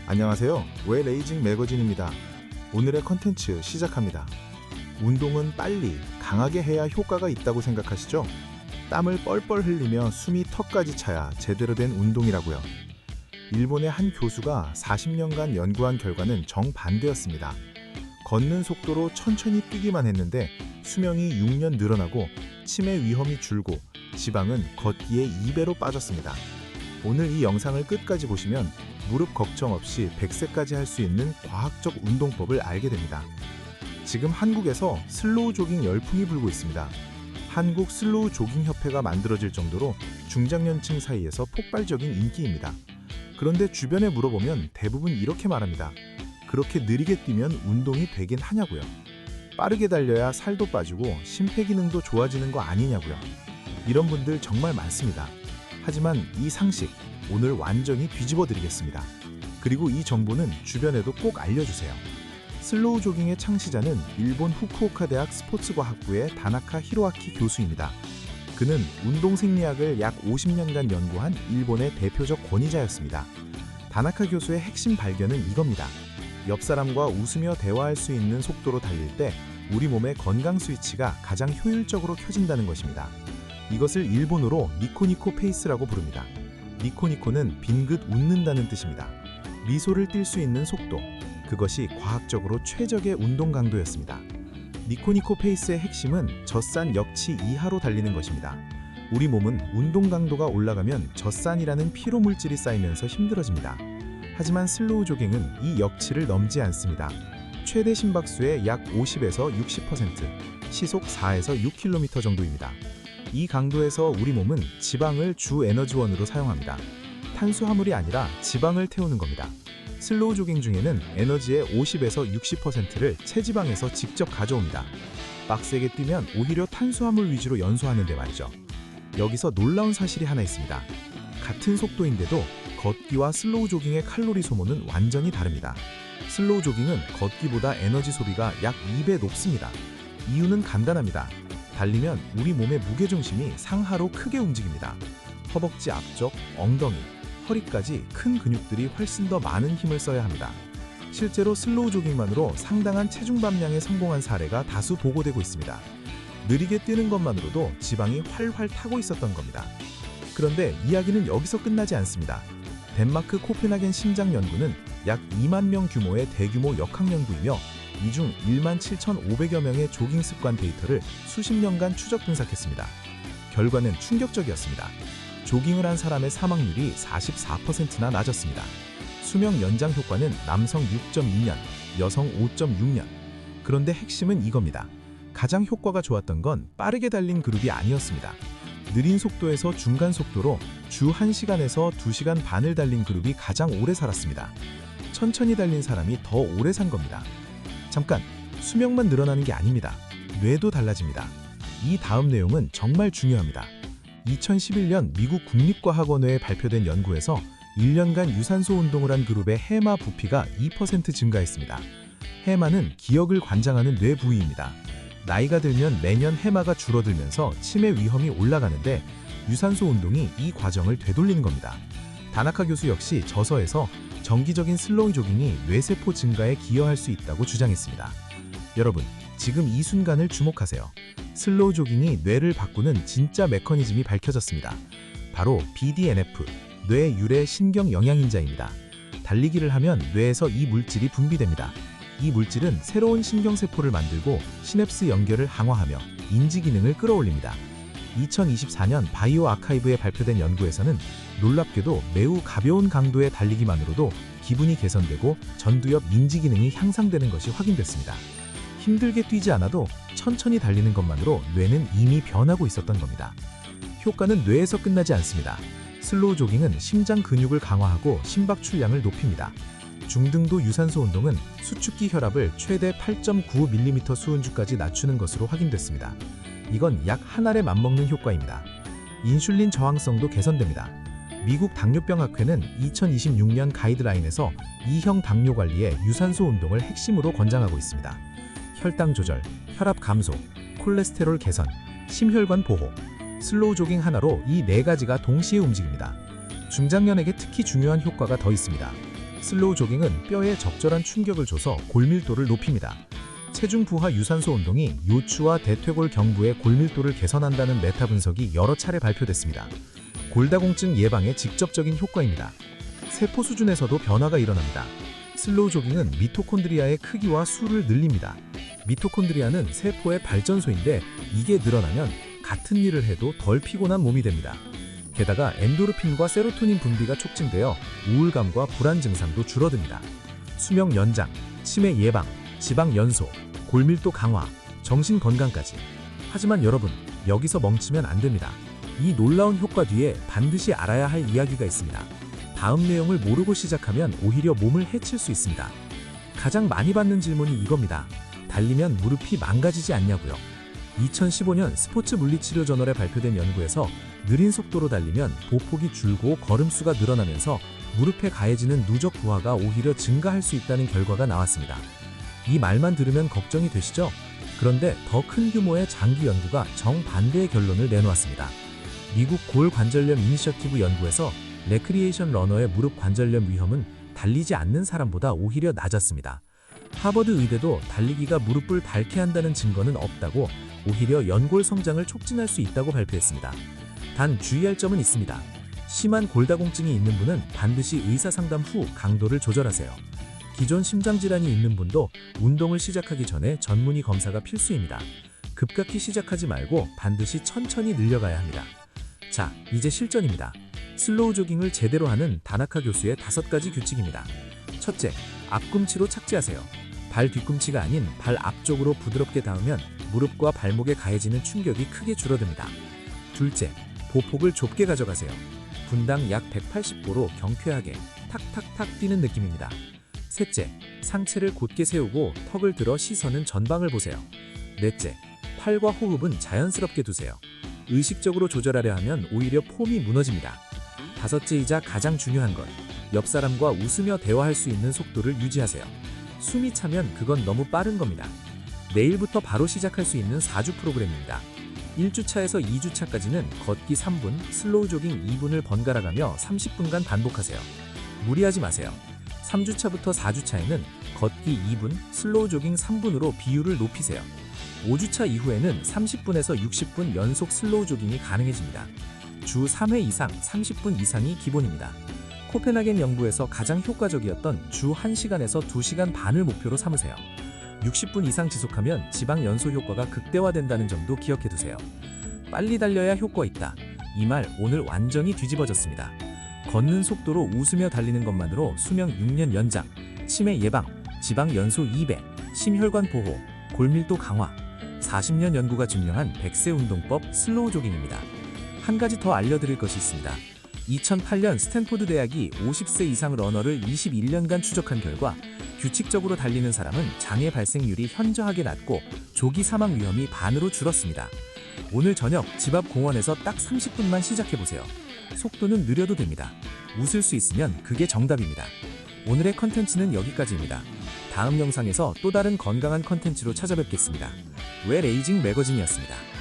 안녕하세요. 웰에이징 매거진입니다. 오늘의 컨텐츠 시작합니다. 운동은 빨리, 강하게 해야 효과가 있다고 생각하시죠? 땀을 뻘뻘 흘리며 숨이 턱까지 차야 제대로 된 운동이라고요. 일본의 한 교수가 40년간 연구한 결과는 정반대였습니다. 걷는 속도로 천천히 뛰기만 했는데 수명이 6년 늘어나고 치매 위험이 줄고 지방은 걷기에 2배로 빠졌습니다. 오늘 이 영상을 끝까지 보시면 무릎 걱정 없이 100세까지 할 수 있는 과학적 운동법을 알게 됩니다. 지금 한국에서 슬로우 조깅 열풍이 불고 있습니다. 한국 슬로우 조깅 협회가 만들어질 정도로 중장년층 사이에서 폭발적인 인기입니다. 그런데 주변에 물어보면 대부분 이렇게 말합니다. 그렇게 느리게 뛰면 운동이 되긴 하냐고요. 빠르게 달려야 살도 빠지고 심폐기능도 좋아지는 거 아니냐고요. 이런 분들 정말 많습니다. 하지만 이 상식, 오늘 완전히 뒤집어 드리겠습니다. 그리고 이 정보는 주변에도 꼭 알려주세요. 슬로우 조깅의 창시자는 일본 후쿠오카 대학 스포츠과학부의 다나카 히로아키 교수입니다. 그는 운동 생리학을 약 50년간 연구한 일본의 대표적 권위자였습니다. 다나카 교수의 핵심 발견은 이겁니다. 옆 사람과 웃으며 대화할 수 있는 속도로 달릴 때 우리 몸의 건강 스위치가 가장 효율적으로 켜진다는 것입니다. 이것을 일본어로 니코니코 페이스라고 부릅니다. 니코니코는 빙긋 웃는다는 뜻입니다. 미소를 띌 수 있는 속도, 그것이 과학적으로 최적의 운동 강도였습니다. 니코니코 페이스의 핵심은 젖산 역치 이하로 달리는 것입니다. 우리 몸은 운동 강도가 올라가면 젖산이라는 피로 물질이 쌓이면서 힘들어집니다. 하지만 슬로우 조깅은 이 역치를 넘지 않습니다. 최대 심박수의 약 50에서 60%, 시속 4에서 6km 정도입니다. 이 강도에서 우리 몸은 지방을 주 에너지원으로 사용합니다. 탄수화물이 아니라 지방을 태우는 겁니다. 슬로우 조깅 중에는 에너지의 50에서 60%를 체지방에서 직접 가져옵니다. 빡세게 뛰면 오히려 탄수화물 위주로 연소하는데 말이죠. 여기서 놀라운 사실이 하나 있습니다. 같은 속도인데도 걷기와 슬로우 조깅의 칼로리 소모는 완전히 다릅니다. 슬로우 조깅은 걷기보다 에너지 소비가 약 2배 높습니다. 이유는 간단합니다. 달리면 우리 몸의 무게중심이 상하로 크게 움직입니다. 허벅지 앞쪽, 엉덩이, 허리까지 큰 근육들이 훨씬 더 많은 힘을 써야 합니다. 실제로 슬로우 조깅만으로 상당한 체중 감량에 성공한 사례가 다수 보고되고 있습니다. 느리게 뛰는 것만으로도 지방이 활활 타고 있었던 겁니다. 그런데 이야기는 여기서 끝나지 않습니다. 덴마크 코펜하겐 심장 연구는 약 2만 명 규모의 대규모 역학 연구이며 이 중 17,500여 명의 조깅 습관 데이터를 수십 년간 추적 분석했습니다. 결과는 충격적이었습니다. 조깅을 한 사람의 사망률이 44%나 낮았습니다. 수명 연장 효과는 남성 6.2년, 여성 5.6년. 그런데 핵심은 이겁니다. 가장 효과가 좋았던 건 빠르게 달린 그룹이 아니었습니다. 느린 속도에서 중간 속도로 주 1시간에서 2시간 반을 달린 그룹이 가장 오래 살았습니다. 천천히 달린 사람이 더 오래 산 겁니다. 잠깐, 수명만 늘어나는 게 아닙니다. 뇌도 달라집니다. 이 다음 내용은 정말 중요합니다. 2011년 미국 국립과학원회에 발표된 연구에서 1년간 유산소 운동을 한 그룹의 해마 부피가 2% 증가했습니다. 해마는 기억을 관장하는 뇌 부위입니다. 나이가 들면 매년 해마가 줄어들면서 치매 위험이 올라가는데 유산소 운동이 이 과정을 되돌리는 겁니다. 다나카 교수 역시 저서에서 정기적인 슬로우 조깅이 뇌세포 증가에 기여할 수 있다고 주장했습니다. 여러분, 지금 이 순간을 주목하세요. 슬로우 조깅이 뇌를 바꾸는 진짜 메커니즘이 밝혀졌습니다. 바로 BDNF, 뇌 유래 신경 영양인자입니다. 달리기를 하면 뇌에서 이 물질이 분비됩니다. 이 물질은 새로운 신경세포를 만들고 시냅스 연결을 항화하며 인지 기능을 끌어올립니다. 2024년 바이오 아카이브에 발표된 연구에서는 놀랍게도 매우 가벼운 강도의 달리기만으로도 기분이 개선되고 전두엽 인지 기능이 향상되는 것이 확인됐습니다. 힘들게 뛰지 않아도 천천히 달리는 것만으로 뇌는 이미 변하고 있었던 겁니다. 효과는 뇌에서 끝나지 않습니다. 슬로우 조깅은 심장 근육을 강화하고 심박 출량을 높입니다. 중등도 유산소 운동은 수축기 혈압을 최대 8.9mm 수은주까지 낮추는 것으로 확인됐습니다. 이건 약 한 알에 맞먹는 효과입니다. 인슐린 저항성도 개선됩니다. 미국 당뇨병학회는 2026년 가이드라인에서 2형 당뇨 관리에 유산소 운동을 핵심으로 권장하고 있습니다. 혈당 조절, 혈압 감소, 콜레스테롤 개선, 심혈관 보호, 슬로우 조깅 하나로 이 네 가지가 동시에 움직입니다. 중장년에게 특히 중요한 효과가 더 있습니다. 슬로우 조깅은 뼈에 적절한 충격을 줘서 골밀도를 높입니다. 체중 부하 유산소 운동이 요추와 대퇴골 경부의 골밀도를 개선한다는 메타 분석이 여러 차례 발표됐습니다. 골다공증 예방에 직접적인 효과입니다. 세포 수준에서도 변화가 일어납니다. 슬로우 조깅은 미토콘드리아의 크기와 수를 늘립니다. 미토콘드리아는 세포의 발전소인데 이게 늘어나면 같은 일을 해도 덜 피곤한 몸이 됩니다. 게다가 엔도르핀과 세로토닌 분비가 촉진되어 우울감과 불안 증상도 줄어듭니다. 수명 연장, 치매 예방, 지방 연소, 골밀도 강화, 정신 건강까지. 하지만 여러분, 여기서 멈추면 안 됩니다. 이 놀라운 효과 뒤에 반드시 알아야 할 이야기가 있습니다. 다음 내용을 모르고 시작하면 오히려 몸을 해칠 수 있습니다. 가장 많이 받는 질문이 이겁니다. 달리면 무릎이 망가지지 않냐고요. 2015년 스포츠 물리치료 저널에 발표된 연구에서 느린 속도로 달리면 보폭이 줄고 걸음수가 늘어나면서 무릎에 가해지는 누적 부하가 오히려 증가할 수 있다는 결과가 나왔습니다. 이 말만 들으면 걱정이 되시죠? 그런데 더 큰 규모의 장기 연구가 정반대의 결론을 내놓았습니다. 미국 골관절염 이니셔티브 연구에서 레크리에이션 러너의 무릎 관절염 위험은 달리지 않는 사람보다 오히려 낮았습니다. 하버드 의대도 달리기가 무릎을 닳게 한다는 증거는 없다고, 오히려 연골 성장을 촉진할 수 있다고 발표했습니다. 단 주의할 점은 있습니다. 심한 골다공증이 있는 분은 반드시 의사 상담 후 강도를 조절하세요. 기존 심장질환이 있는 분도 운동을 시작하기 전에 전문의 검사가 필수입니다. 급격히 시작하지 말고 반드시 천천히 늘려가야 합니다. 자, 이제 실전입니다. 슬로우 조깅을 제대로 하는 다나카 교수의 5가지 규칙입니다. 첫째, 앞꿈치로 착지하세요. 발 뒤꿈치가 아닌 발 앞쪽으로 부드럽게 닿으면 무릎과 발목에 가해지는 충격이 크게 줄어듭니다. 둘째, 보폭을 좁게 가져가세요. 분당 약 180보로 경쾌하게 탁탁탁 뛰는 느낌입니다. 셋째, 상체를 곧게 세우고 턱을 들어 시선은 전방을 보세요. 넷째, 팔과 호흡은 자연스럽게 두세요. 의식적으로 조절하려 하면 오히려 폼이 무너집니다. 다섯째이자 가장 중요한 것, 옆 사람과 웃으며 대화할 수 있는 속도를 유지하세요. 숨이 차면 그건 너무 빠른 겁니다. 내일부터 바로 시작할 수 있는 4주 프로그램입니다. 1주차에서 2주차까지는 걷기 3분, 슬로우 조깅 2분을 번갈아 가며 30분간 반복하세요. 무리하지 마세요. 3주차부터 4주차에는 걷기 2분, 슬로우 조깅 3분으로 비율을 높이세요. 5주차 이후에는 30분에서 60분 연속 슬로우 조깅이 가능해집니다. 주 3회 이상 30분 이상이 기본입니다. 코펜하겐 연구에서 가장 효과적이었던 주 1시간에서 2시간 반을 목표로 삼으세요. 60분 이상 지속하면 지방 연소 효과가 극대화된다는 점도 기억해두세요. 빨리 달려야 효과 있다. 이 말 오늘 완전히 뒤집어졌습니다. 걷는 속도로 웃으며 달리는 것만으로 수명 6년 연장, 치매 예방, 지방 연소 2배, 심혈관 보호, 골밀도 강화, 40년 연구가 증명한 100세 운동법 슬로우 조깅입니다. 한 가지 더 알려드릴 것이 있습니다. 2008년 스탠포드 대학이 50세 이상 러너를 21년간 추적한 결과 규칙적으로 달리는 사람은 장애 발생률이 현저하게 낮고 조기 사망 위험이 반으로 줄었습니다. 오늘 저녁 집 앞 공원에서 딱 30분만 시작해보세요. 속도는 느려도 됩니다. 웃을 수 있으면 그게 정답입니다. 오늘의 컨텐츠는 여기까지입니다. 다음 영상에서 또 다른 건강한 컨텐츠로 찾아뵙겠습니다. 웰에이징 매거진이었습니다.